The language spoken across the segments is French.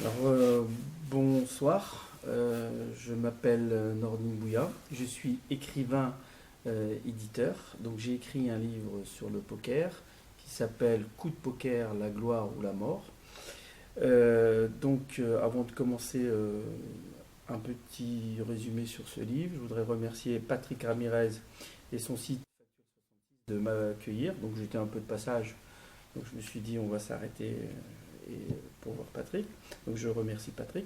Alors, bonsoir, je m'appelle Nordine Bouya, je suis écrivain éditeur, donc j'ai écrit un livre sur le poker qui s'appelle Coup de poker, la gloire ou la mort. Avant de commencer un petit résumé sur ce livre, je voudrais remercier Patrick Ramirez et son site de m'accueillir, donc j'étais un peu de passage, donc je me suis dit on va s'arrêter pour voir Patrick. Donc je remercie Patrick.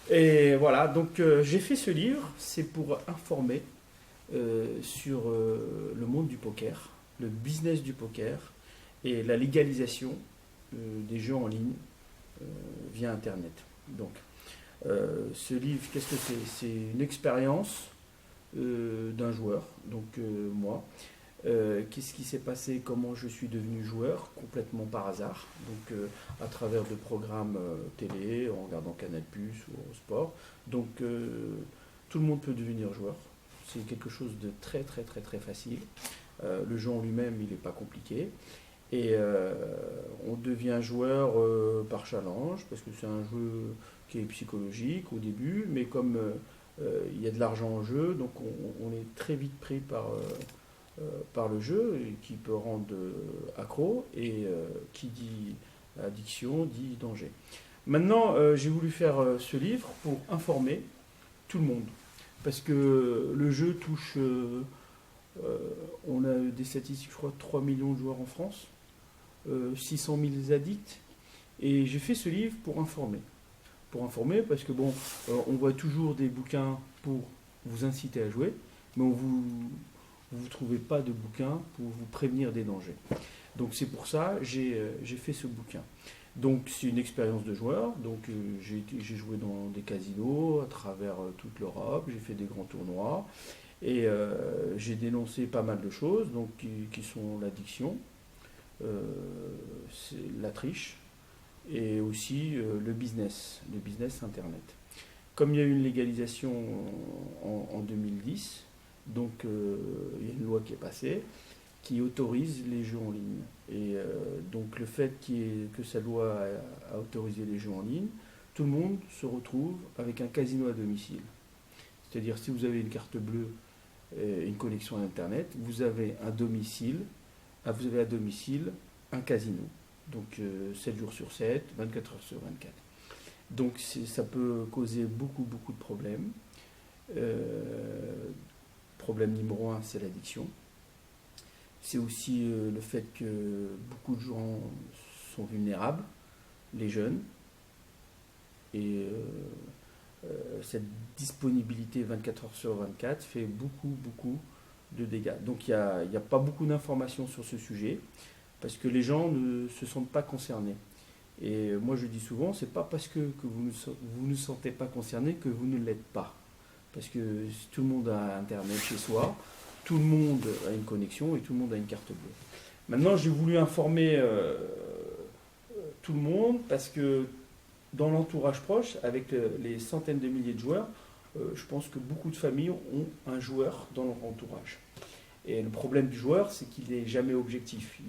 Et voilà, j'ai fait ce livre, c'est pour informer sur le monde du poker, le business du poker et la légalisation des jeux en ligne via Internet. Ce livre, qu'est-ce que c'est? C'est une expérience d'un joueur, moi. Qu'est-ce qui s'est passé, comment je suis devenu joueur, complètement par hasard, à travers de programmes télé, en regardant Canal+, ou Sport. Tout le monde peut devenir joueur, c'est quelque chose de très très très très facile. Le jeu en lui-même, il n'est pas compliqué. Et on devient joueur par challenge, parce que c'est un jeu qui est psychologique au début, mais comme il y a de l'argent en jeu, donc on est très vite pris par le jeu, qui peut rendre accro, et qui dit addiction dit danger. Maintenant, j'ai voulu faire ce livre pour informer tout le monde, parce que le jeu touche, on a des statistiques, je crois, 3 millions de joueurs en France, 600 000 addicts, et j'ai fait ce livre pour informer. Pour informer, parce que on voit toujours des bouquins pour vous inciter à jouer, mais vous ne trouvez pas de bouquin pour vous prévenir des dangers. Donc c'est pour ça que j'ai fait ce bouquin. Donc c'est une expérience de joueur. J'ai joué dans des casinos à travers toute l'Europe. J'ai fait des grands tournois et j'ai dénoncé pas mal de choses, qui sont l'addiction, la triche et aussi le business internet. Comme il y a eu une légalisation en 2010. Il y a une loi qui est passée qui autorise les jeux en ligne. Et le fait que cette loi a autorisé les jeux en ligne, tout le monde se retrouve avec un casino à domicile. C'est-à-dire, si vous avez une carte bleue et une connexion à Internet, vous avez à domicile un casino. 7 jours sur 7, 24 heures sur 24. Ça peut causer beaucoup, beaucoup de problèmes. Problème numéro un, c'est l'addiction. C'est aussi le fait que beaucoup de gens sont vulnérables, les jeunes, et cette disponibilité 24 heures sur 24 fait beaucoup, beaucoup de dégâts. Donc il n'y a pas beaucoup d'informations sur ce sujet, parce que les gens ne se sentent pas concernés. Et moi je dis souvent, c'est pas parce que vous ne sentez pas concerné que vous ne l'êtes pas. Parce que tout le monde a Internet chez soi, tout le monde a une connexion et tout le monde a une carte bleue. Maintenant, j'ai voulu informer tout le monde parce que dans l'entourage proche, avec les centaines de milliers de joueurs, je pense que beaucoup de familles ont un joueur dans leur entourage. Et le problème du joueur, c'est qu'il n'est jamais objectif.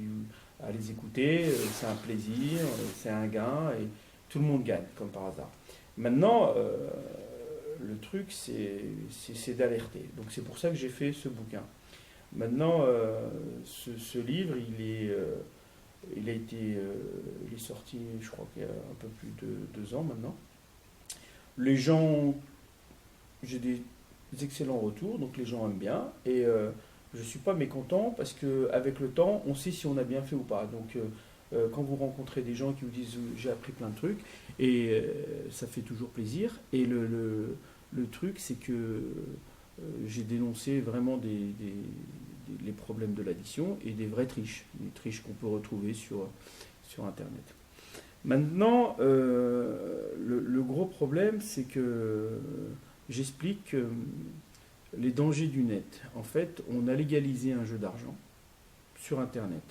À les écouter, c'est un plaisir, c'est un gain, et tout le monde gagne, comme par hasard. Maintenant, le truc, c'est d'alerter. Donc c'est pour ça que j'ai fait ce bouquin. Maintenant, ce livre, il est sorti, je crois qu'il y a un peu plus de 2 ans maintenant. Les gens, j'ai des excellents retours, donc les gens aiment bien. Et je ne suis pas mécontent parce qu'avec le temps, on sait si on a bien fait ou pas. Quand vous rencontrez des gens qui vous disent j'ai appris plein de trucs, et ça fait toujours plaisir. Et le truc, c'est que j'ai dénoncé vraiment les problèmes de l'addiction et des vraies triches, des triches qu'on peut retrouver sur Internet. Maintenant, le gros problème, c'est que j'explique les dangers du net. En fait, on a légalisé un jeu d'argent sur Internet.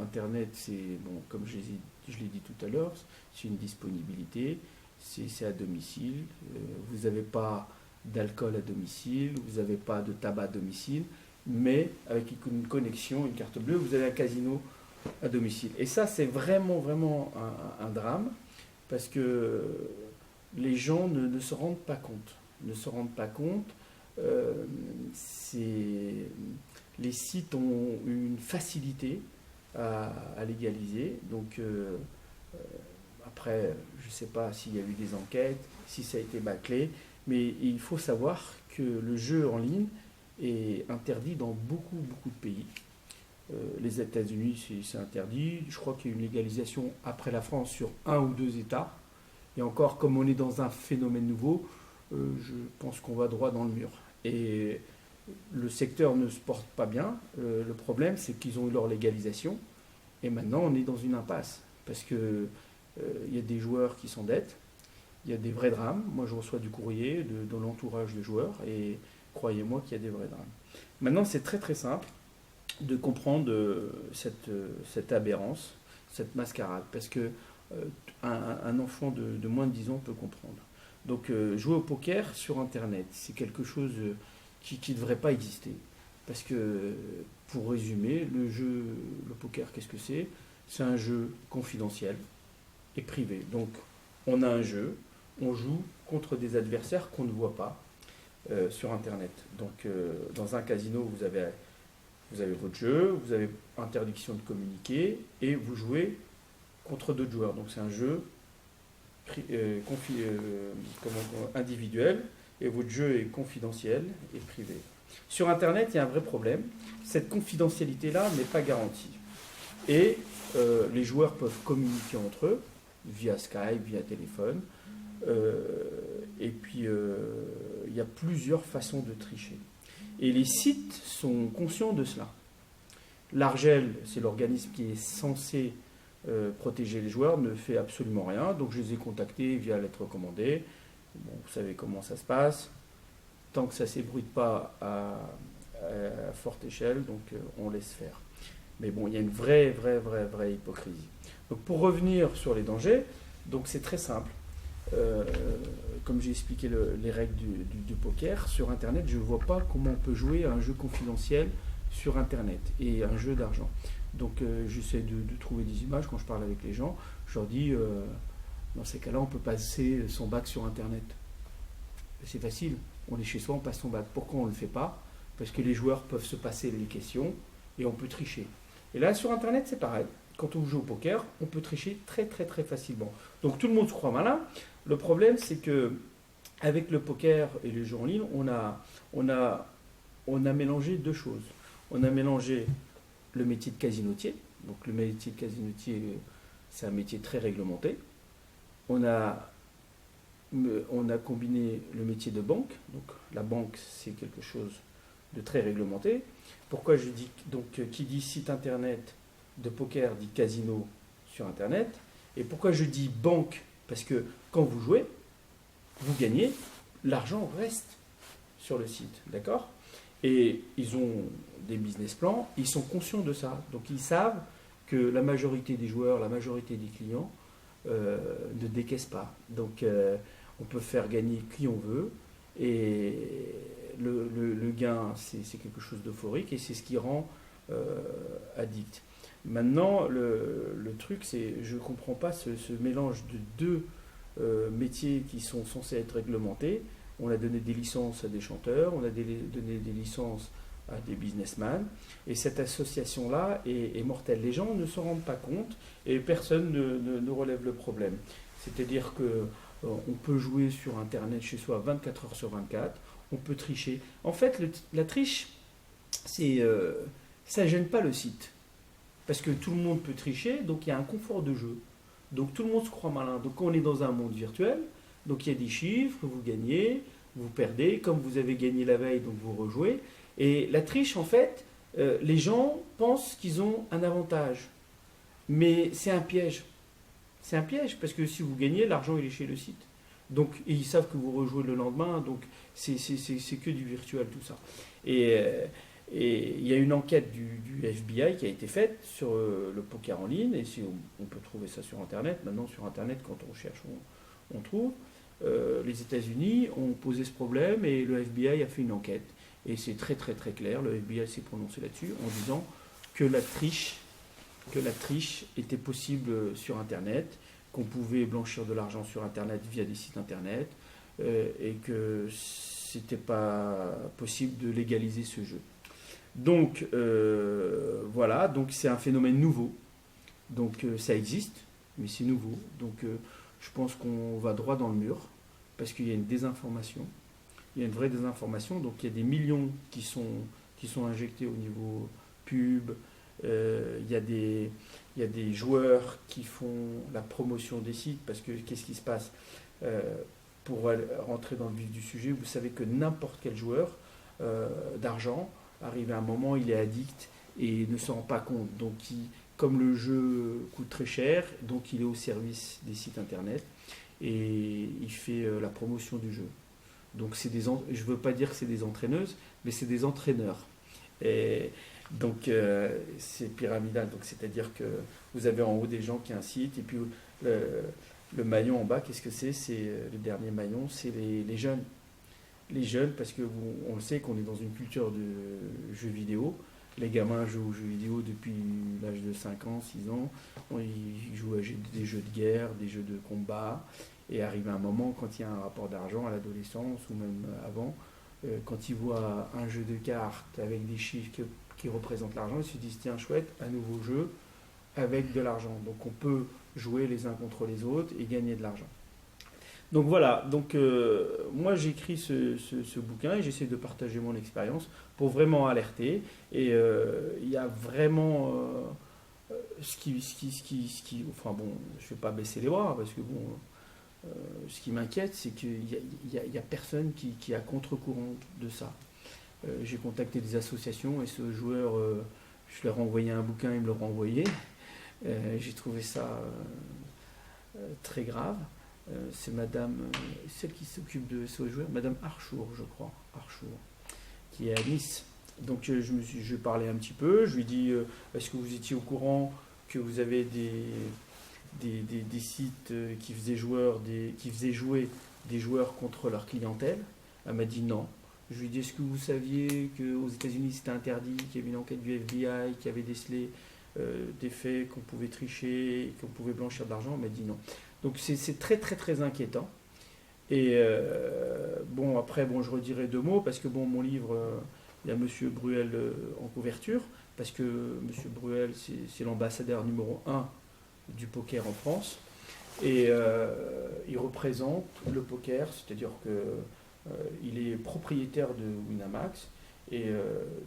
Internet, c'est, comme je l'ai dit tout à l'heure, c'est une disponibilité, c'est à domicile. Vous n'avez pas d'alcool à domicile, vous n'avez pas de tabac à domicile, mais avec une connexion, une carte bleue, vous avez un casino à domicile. Et ça, c'est vraiment, vraiment un drame, parce que les gens ne se rendent pas compte. Ne se rendent pas compte. C'est, les sites ont une facilité à légaliser. Donc après, je ne sais pas s'il y a eu des enquêtes, si ça a été bâclé, mais il faut savoir que le jeu en ligne est interdit dans beaucoup, beaucoup de pays. Les États-Unis, c'est interdit. Je crois qu'il y a une légalisation après la France sur un ou deux États. Et encore, comme on est dans un phénomène nouveau, je pense qu'on va droit dans le mur. Et le secteur ne se porte pas bien. Le problème, c'est qu'ils ont eu leur légalisation. Et maintenant, on est dans une impasse. Parce que il y a des joueurs qui s'endettent. Il y a des vrais drames. Moi, je reçois du courrier de l'entourage de joueurs. Et croyez-moi qu'il y a des vrais drames. Maintenant, c'est très très simple de comprendre cette aberrance, cette mascarade. Parce que un enfant de moins de 10 ans peut comprendre. Donc jouer au poker sur Internet, c'est quelque chose qui ne devrait pas exister. Parce que, pour résumer, le poker, qu'est-ce que c'est? C'est un jeu confidentiel et privé. Donc on a un jeu, on joue contre des adversaires qu'on ne voit pas sur Internet. Donc dans un casino, vous avez votre jeu, vous avez interdiction de communiquer et vous jouez contre d'autres joueurs. Donc c'est un jeu individuel et votre jeu est confidentiel et privé. Sur Internet, il y a un vrai problème. Cette confidentialité-là n'est pas garantie. Et les joueurs peuvent communiquer entre eux via Skype, via téléphone. Et puis, il y a plusieurs façons de tricher. Et les sites sont conscients de cela. L'Argel, c'est l'organisme qui est censé protéger les joueurs, ne fait absolument rien. Donc je les ai contactés via lettre recommandée. Bon, vous savez comment ça se passe. Tant que ça ne s'ébruite pas à forte échelle, donc on laisse faire. Mais bon, il y a une vraie hypocrisie. Donc pour revenir sur les dangers, donc c'est très simple. Comme j'ai expliqué les règles du poker, sur Internet, je ne vois pas comment on peut jouer à un jeu confidentiel sur Internet et un jeu d'argent. Donc j'essaie de trouver des images quand je parle avec les gens. Je leur dis, dans ces cas-là, on peut passer son bac sur Internet. C'est facile, on est chez soi, on passe son bac. Pourquoi on ne le fait pas? Parce que les joueurs peuvent se passer les questions et on peut tricher. Et là, sur Internet, c'est pareil. Quand on joue au poker, on peut tricher très facilement. Donc tout le monde se croit malin. Le problème, c'est que avec le poker et les jeux en ligne, on a mélangé deux choses. On a mélangé le métier de casinotier. Donc le métier de casinotier, c'est un métier très réglementé. On a combiné le métier de banque. Donc la banque, c'est quelque chose de très réglementé. Pourquoi je dis donc qui dit site internet de poker dit casino sur Internet. Et pourquoi je dis banque? Parce que quand vous jouez, vous gagnez, l'argent reste sur le site, d'accord? Et ils ont des business plans, ils sont conscients de ça. Donc ils savent que la majorité des joueurs, la majorité des clients ne décaissent pas. Donc on peut faire gagner qui on veut. Et le gain, c'est quelque chose d'euphorique et c'est ce qui rend addict. Maintenant, le truc, c'est je ne comprends pas ce mélange de deux métiers qui sont censés être réglementés. On a donné des licences à des chanteurs, on a donné des licences à des businessmen, et cette association-là est mortelle. Les gens ne s'en rendent pas compte et personne ne relève le problème. C'est-à-dire que on peut jouer sur Internet chez soi 24 heures sur 24, on peut tricher. En fait, la triche, ça ne gêne pas le site. Parce que tout le monde peut tricher, donc il y a un confort de jeu. Donc tout le monde se croit malin. Donc on est dans un monde virtuel, donc il y a des chiffres, vous gagnez, vous perdez, comme vous avez gagné la veille, donc vous rejouez. Et la triche, en fait, les gens pensent qu'ils ont un avantage. Mais c'est un piège. C'est un piège, parce que si vous gagnez, l'argent il est chez le site. Donc ils savent que vous rejouez le lendemain, donc c'est que du virtuel tout ça. Et il y a une enquête du FBI qui a été faite sur le poker en ligne, et on peut trouver ça sur Internet. Maintenant, sur Internet, quand on cherche, on trouve. Les États-Unis ont posé ce problème et le FBI a fait une enquête. Et c'est très clair, le FBI s'est prononcé là-dessus en disant que la triche était possible sur Internet, qu'on pouvait blanchir de l'argent sur Internet via des sites Internet et que c'était pas possible de légaliser ce jeu. Donc voilà, donc c'est un phénomène nouveau. Donc ça existe, mais c'est nouveau. Donc je pense qu'on va droit dans le mur parce qu'il y a une désinformation. Il y a une vraie désinformation. Donc il y a des millions qui sont injectés au niveau pub. Il y a des joueurs qui font la promotion des sites parce que qu'est-ce qui se passe pour rentrer dans le vif du sujet, vous savez que n'importe quel joueur d'argent, arrivé à un moment, il est addict et ne s'en rend pas compte. Donc, comme le jeu coûte très cher, donc il est au service des sites internet et il fait la promotion du jeu. Donc, je ne veux pas dire que c'est des entraîneuses, mais c'est des entraîneurs. Et donc, c'est pyramidal. Donc, c'est-à-dire que vous avez en haut des gens qui incitent et puis le maillon en bas, qu'est-ce que c'est? C'est le dernier maillon, c'est les jeunes. Les jeunes, parce que on le sait qu'on est dans une culture de jeux vidéo. Les gamins jouent aux jeux vidéo depuis l'âge de 5 ans, 6 ans. Ils jouent à des jeux de guerre, des jeux de combat. Et arrive un moment, quand il y a un rapport d'argent à l'adolescence ou même avant, quand ils voient un jeu de cartes avec des chiffres qui représentent l'argent, ils se disent tiens, chouette, un nouveau jeu avec de l'argent. Donc on peut jouer les uns contre les autres et gagner de l'argent. Donc voilà, donc moi j'écris ce bouquin et j'essaie de partager mon expérience pour vraiment alerter. Et il y a vraiment enfin bon, je ne vais pas baisser les bras parce que bon, ce qui m'inquiète, c'est qu'il y a personne qui est à contre-courant de ça. J'ai contacté des associations et ce joueur, je leur ai envoyé un bouquin, ils me l'ont renvoyé. J'ai trouvé ça très grave. C'est madame, celle qui s'occupe de ce joueur, madame Archour, je crois, qui est à Nice. Donc je parlais un petit peu, je lui ai dit est-ce que vous étiez au courant que vous avez des sites qui faisaient jouer des joueurs contre leur clientèle? Elle m'a dit non. Je lui ai dit est-ce que vous saviez qu'aux États-Unis c'était interdit, qu'il y avait une enquête du FBI qui avait décelé des faits, qu'on pouvait tricher, qu'on pouvait blanchir de l'argent? Elle m'a dit non. Donc c'est très très très inquiétant. Et bon, après, bon, je redirai 2 mots, parce que bon, mon livre, il y a Monsieur Bruel en couverture, parce que Monsieur Bruel, c'est l'ambassadeur numéro 1 du poker en France. Et il représente le poker, c'est-à-dire qu'il est propriétaire de Winamax. Et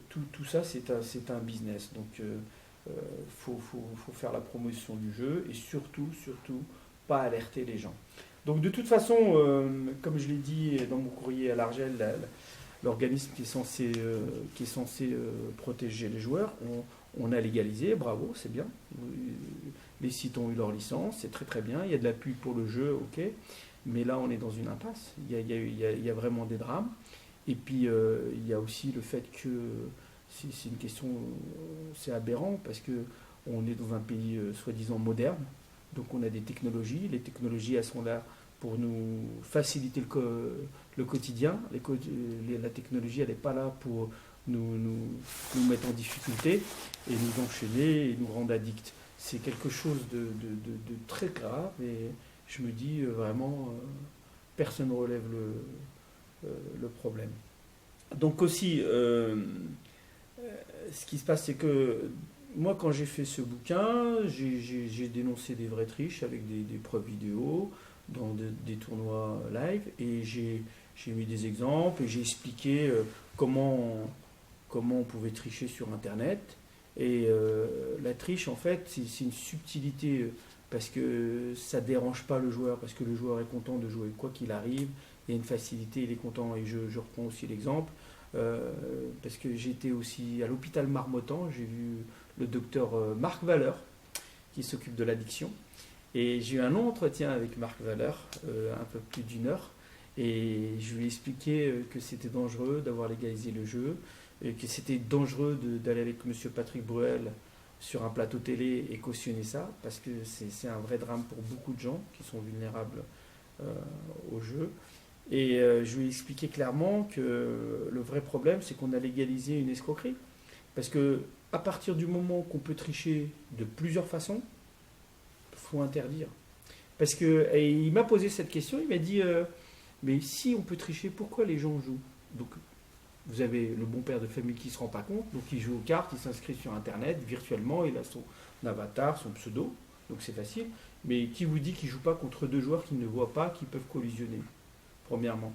tout ça, c'est un business. Donc, faut faire la promotion du jeu et surtout, pas alerter les gens. Donc de toute façon, comme je l'ai dit dans mon courrier à l'Argel, l'organisme qui est censé protéger les joueurs, on a légalisé, bravo, c'est bien. Les sites ont eu leur licence, c'est très très bien. Il y a de la pub pour le jeu, ok. Mais là, on est dans une impasse. Il y a vraiment des drames. Et puis, il y a aussi le fait que c'est une question, c'est aberrant parce que on est dans un pays soi-disant moderne. Donc on a des technologies, les technologies elles sont là pour nous faciliter le quotidien. La technologie elle n'est pas là pour nous mettre en difficulté et nous enchaîner et nous rendre addicts. C'est quelque chose de très grave et je me dis vraiment personne ne relève le problème. Donc aussi, ce qui se passe c'est que moi, quand j'ai fait ce bouquin, j'ai dénoncé des vraies triches avec des preuves vidéo dans des tournois live et j'ai mis des exemples et j'ai expliqué comment on pouvait tricher sur Internet. Et la triche, en fait, c'est une subtilité parce que ça ne dérange pas le joueur, parce que le joueur est content de jouer quoi qu'il arrive. Il y a une facilité, il est content. Et je reprends aussi l'exemple parce que j'étais aussi à l'hôpital Marmottan, j'ai vu le docteur Marc Valeur, qui s'occupe de l'addiction. Et j'ai eu un long entretien avec Marc Valeur, un peu plus d'1 heure, et je lui ai expliqué que c'était dangereux d'avoir légalisé le jeu, et que c'était dangereux d'aller avec M. Patrick Bruel sur un plateau télé et cautionner ça, parce que c'est un vrai drame pour beaucoup de gens qui sont vulnérables au jeu. Et je lui ai expliqué clairement que le vrai problème, c'est qu'on a légalisé une escroquerie. Parce que à partir du moment qu'on peut tricher de plusieurs façons, il faut interdire. Parce que et il m'a posé cette question, il m'a dit mais si on peut tricher, pourquoi les gens jouent? Donc vous avez le bon père de famille qui ne se rend pas compte, donc il joue aux cartes, il s'inscrit sur Internet virtuellement, il a son avatar, son pseudo, donc c'est facile. Mais qui vous dit qu'il ne joue pas contre deux joueurs qu'il ne voit pas, qui peuvent collisionner, premièrement?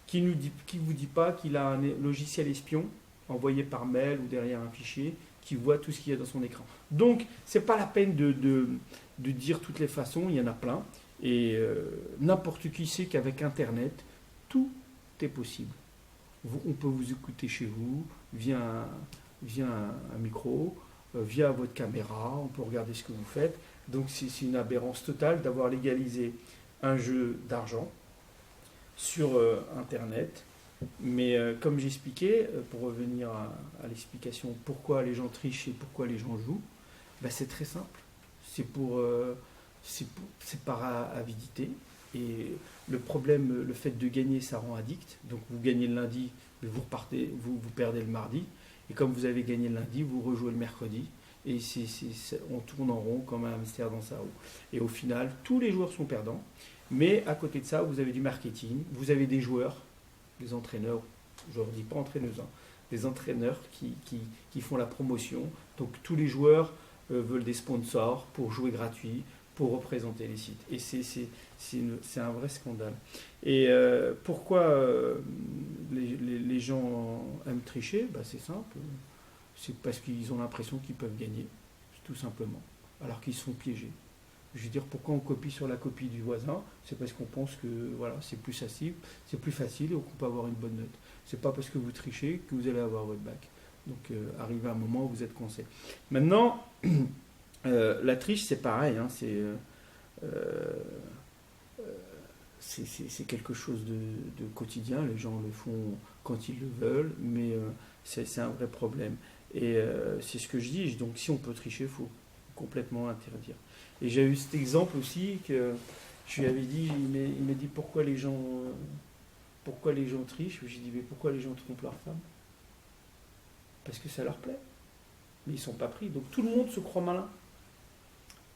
Qui vous dit pas qu'il a un logiciel espion envoyé par mail ou derrière un fichier qui voit tout ce qu'il y a dans son écran? Donc, c'est pas la peine de dire toutes les façons, il y en a plein. Et n'importe qui sait qu'avec Internet, tout est possible. On peut vous écouter chez vous, via un micro, via votre caméra, on peut regarder ce que vous faites. Donc c'est une aberrance totale d'avoir légalisé un jeu d'argent sur Internet. Mais comme j'expliquais, pour revenir à l'explication pourquoi les gens trichent et pourquoi les gens jouent, ben c'est très simple. C'est par avidité. Et le problème, le fait de gagner, ça rend addict. Donc vous gagnez le lundi, mais vous perdez le mardi. Et comme vous avez gagné le lundi, vous rejouez le mercredi. Et on tourne en rond comme un hamster dans sa roue. Et au final, tous les joueurs sont perdants. Mais à côté de ça, vous avez du marketing, vous avez des joueurs, des entraîneurs, je ne leur dis pas entraîneuses, des entraîneurs qui font la promotion. Donc tous les joueurs veulent des sponsors pour jouer gratuit, pour représenter les sites. Et c'est un vrai scandale. Et pourquoi les gens aiment tricher? C'est simple. C'est parce qu'ils ont l'impression qu'ils peuvent gagner, tout simplement, alors qu'ils sont piégés. Je veux dire, pourquoi on copie sur la copie du voisin? C'est parce qu'on pense que voilà, c'est plus facile et qu'on peut avoir une bonne note. C'est pas parce que vous trichez que vous allez avoir votre bac. Donc, arrivé à un moment où vous êtes coincé. Maintenant, la triche, c'est pareil. C'est quelque chose de quotidien. Les gens le font quand ils le veulent, mais c'est un vrai problème. Et c'est ce que je dis. Donc, si on peut tricher, il faut complètement interdire. Et j'ai eu cet exemple aussi que je lui avais dit. Il m'a dit pourquoi les gens trichent. J'ai dit mais pourquoi les gens trompent leur femme? Parce que ça leur plaît. Mais ils ne sont pas pris. Donc tout le monde se croit malin.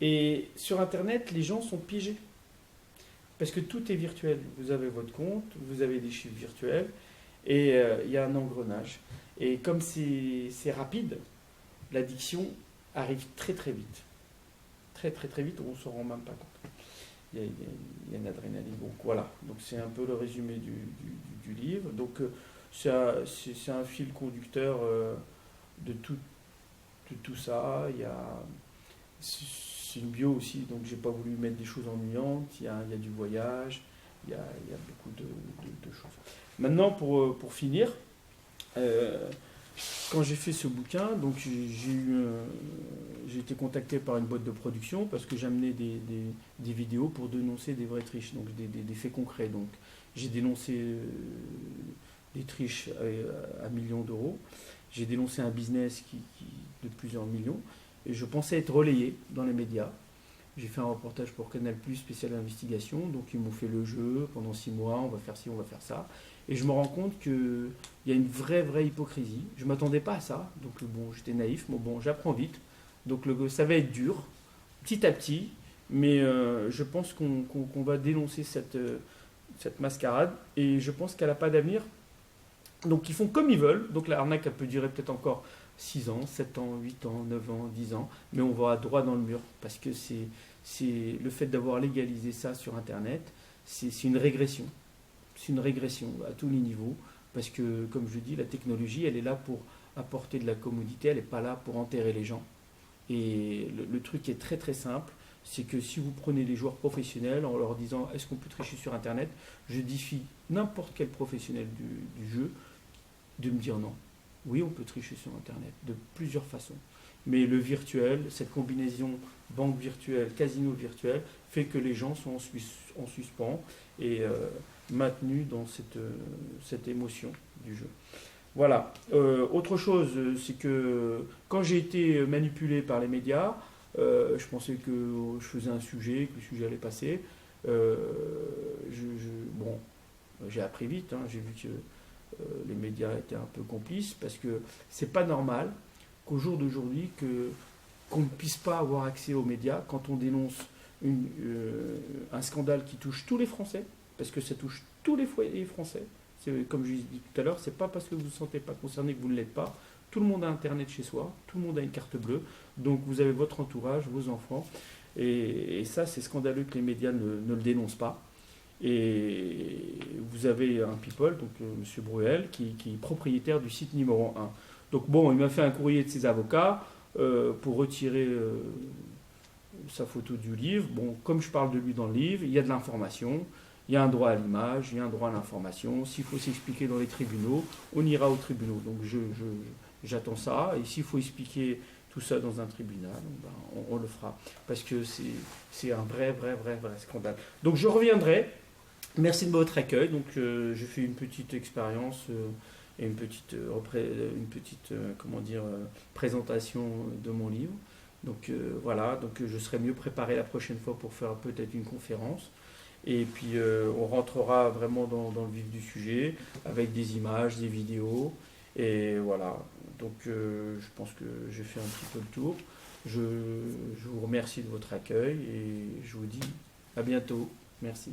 Et sur Internet, les gens sont piégés. Parce que tout est virtuel. Vous avez votre compte, vous avez des chiffres virtuels, et il y a un engrenage. Et comme c'est rapide, l'addiction arrive très très vite. Très très très vite, on ne s'en rend même pas compte. Il y a une adrénaline. Donc voilà, donc c'est un peu le résumé du livre. Donc c'est un fil conducteur de tout ça. C'est une bio aussi, donc j'ai pas voulu mettre des choses ennuyantes. Il y a du voyage, il y a beaucoup de choses. Maintenant, pour finir, quand j'ai fait ce bouquin, donc j'ai été contacté par une boîte de production parce que j'amenais des vidéos pour dénoncer des vraies triches, donc des faits concrets. Donc j'ai dénoncé des triches à millions d'euros. J'ai dénoncé un business de plusieurs millions et je pensais être relayé dans les médias. J'ai fait un reportage pour Canal+, spécial investigation, donc ils m'ont fait le jeu pendant 6 mois, on va faire ci, on va faire ça. Et je me rends compte qu'il y a une vraie hypocrisie. Je ne m'attendais pas à ça, donc bon, j'étais naïf, mais bon, j'apprends vite. Donc ça va être dur, petit à petit, mais je pense qu'on va dénoncer cette mascarade, et je pense qu'elle n'a pas d'avenir. Donc ils font comme ils veulent, donc l'arnaque, elle peut durer peut-être encore 6 ans, 7 ans, 8 ans, 9 ans, 10 ans, mais on va droit dans le mur, parce que c'est le fait d'avoir légalisé ça sur Internet, c'est une régression. C'est une régression à tous les niveaux, parce que, comme je dis, la technologie, elle est là pour apporter de la commodité, elle n'est pas là pour enterrer les gens. Et le truc est très très simple, c'est que si vous prenez des joueurs professionnels en leur disant est-ce qu'on peut tricher sur Internet, je défie n'importe quel professionnel du jeu de me dire non. Oui, on peut tricher sur Internet de plusieurs façons. Mais le virtuel, cette combinaison banque virtuelle, casino virtuel, fait que les gens sont en suspens et maintenus dans cette émotion du jeu. Voilà. Autre chose, c'est que quand j'ai été manipulé par les médias, je pensais que je faisais un sujet, que le sujet allait passer. Bon, j'ai appris vite, j'ai vu que les médias étaient un peu complices, parce que c'est pas normal qu'au jour d'aujourd'hui qu'on ne puisse pas avoir accès aux médias quand on dénonce un scandale qui touche tous les Français, parce que ça touche tous les foyers français. Comme je l'ai dit tout à l'heure, c'est pas parce que vous ne vous sentez pas concerné que vous ne l'êtes pas. Tout le monde a Internet chez soi, tout le monde a une carte bleue, donc vous avez votre entourage, vos enfants, et ça c'est scandaleux que les médias ne le dénoncent pas. Et vous avez un people, donc M. Bruel, qui est propriétaire du site numéro 1. Donc bon, il m'a fait un courrier de ses avocats pour retirer sa photo du livre. Bon, comme je parle de lui dans le livre, il y a de l'information, il y a un droit à l'image, il y a un droit à l'information. S'il faut s'expliquer dans les tribunaux, on ira aux tribunaux. Donc j'attends ça. Et s'il faut expliquer tout ça dans un tribunal, ben, on le fera. Parce que c'est un vrai scandale. Donc je reviendrai. Merci de votre accueil. Donc je fais une petite expérience et une petite présentation de mon livre. Donc voilà, donc je serai mieux préparé la prochaine fois pour faire peut-être une conférence. Et puis on rentrera vraiment dans le vif du sujet avec des images, des vidéos. Et voilà, donc je pense que j'ai fait un petit peu le tour. Je vous remercie de votre accueil et je vous dis à bientôt. Merci.